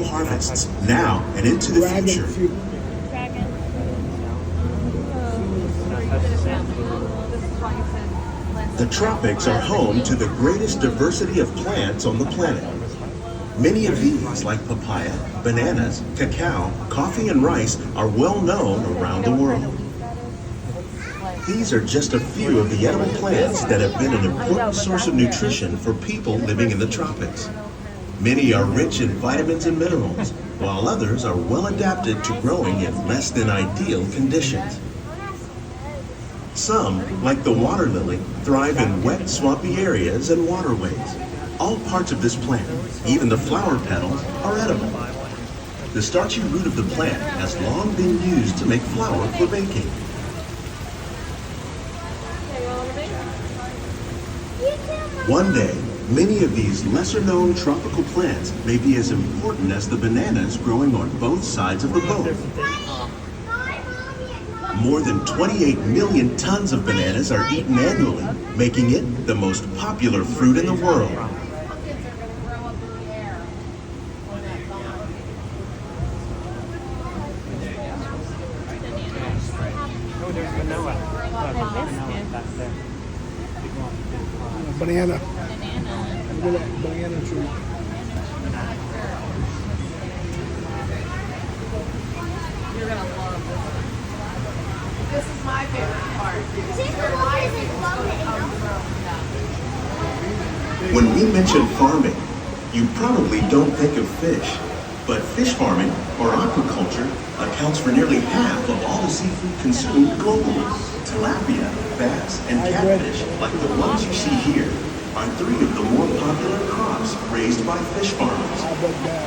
tropical harvests now and into the future. The tropics are home to the greatest diversity of plants on the planet. Many of these, like papaya, bananas, cacao, coffee, and rice, are well known around the world. These are just a few of the edible plants that have been an important source of nutrition for people living in the tropics. Many are rich in vitamins and minerals, while others are well adapted to growing in less than ideal conditions. Some, like the water lily, thrive in wet, swampy areas and waterways. All parts of this plant, even the flower petals, are edible. The starchy root of the plant has long been used to make flour for baking. One day, many of these lesser-known tropical plants may be as important as the bananas growing on both sides of the boat. More than 28 million tons of bananas are eaten annually, making it the most popular fruit in the world. Banana. Look at that banana tree. You're gonna love this one. This is my favorite part. When we mention farming, you probably don't think of fish. But fish farming, or aquaculture, accounts for nearly half of all the seafood consumed globally. Tilapia, bass, and catfish, like the ones you see here, are three of the more popular crops raised by fish farmers.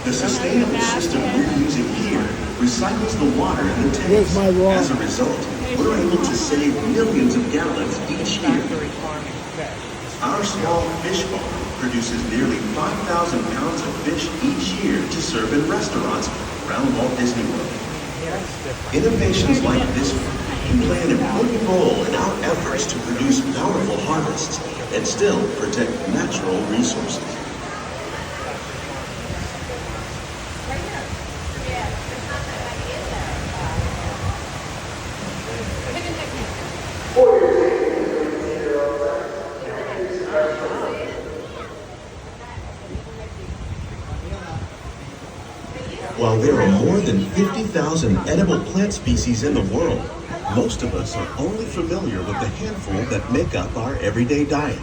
The sustainable system we're using here recycles the water in the tanks. As a result, we're able to save millions of gallons each year. Our small fish farm produces nearly 5,000 pounds of fish each year to serve in restaurants around Walt Disney World. Innovations like this one can play an important role in our efforts to produce bountiful harvests and still protect natural resources. While there are more than 50,000 edible plant species in the world, most of us are only familiar with the handful that make up our everyday diet.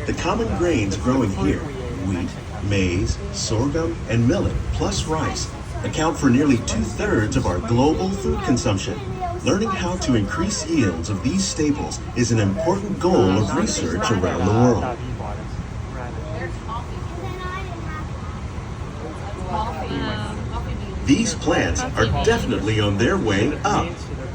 The common grains growing here, wheat, maize, sorghum, and millet, plus rice, account for nearly 2/3 of our global food consumption. Learning how to increase yields of these staples is an important goal of research around the world. These plants are definitely on their way up.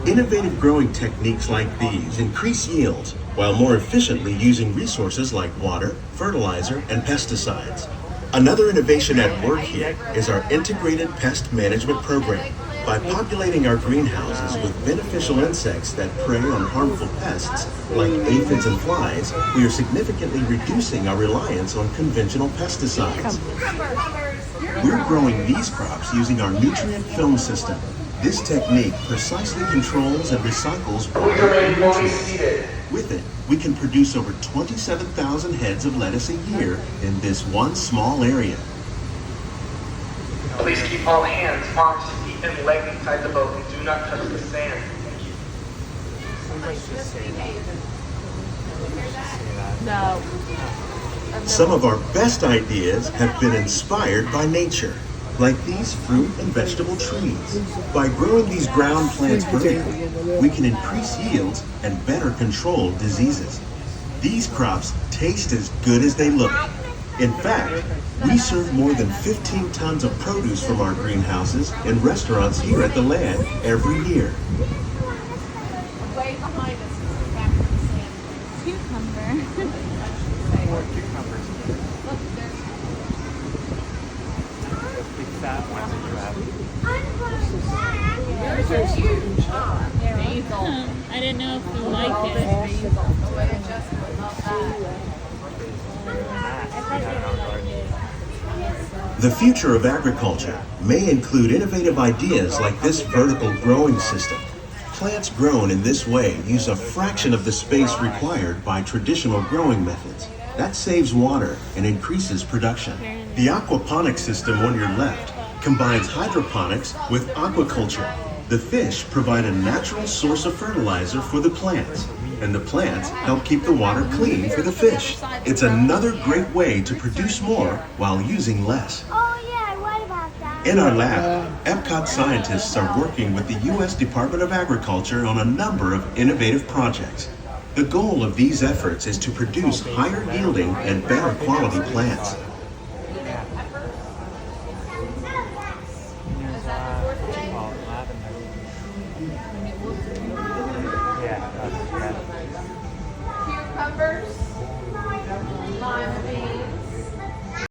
Innovative growing techniques like these increase yields while more efficiently using resources like water, fertilizer, and pesticides. Another innovation at work here is our integrated pest management program. By populating our greenhouses with beneficial insects that prey on harmful pests like aphids and flies, we are significantly reducing our reliance on conventional pesticides. We're growing these crops using our nutrient film system. This technique precisely controls and recycles water and nutrients. With it, we can produce over 27,000 heads of lettuce a year in this one small area. Please keep all hands, arms, feet, and legs inside the boat and do not touch the sand. No. Some of our best ideas have been inspired by nature, like these fruit and vegetable trees. By growing these ground plants vertically, we can increase yields and better control diseases. These crops taste as good as they look. In fact, we serve more than 15 tons of produce from our greenhouses in restaurants here at the land every year. Way behind us is the back of the sand. Cucumber. More cucumbers. Look, there's Those big fat ones that you have. yours are huge. Basil. I didn't know if you liked All it. this basil. The way it just would love that. That we had in our garden. The future of agriculture may include innovative ideas like this vertical growing system. Plants grown in this way use a fraction of the space required by traditional growing methods. That saves water and increases production. The aquaponics system on your left combines hydroponics with aquaculture. The fish provide a natural source of fertilizer for the plants, and the plants help keep the water clean for the fish. It's another great way to produce more while using less. Oh yeah, I read about that. In our lab, Ebcot scientists are working with the U.S. Department of Agriculture on a number of innovative projects. The goal of these efforts is to produce higher yielding and better quality plants.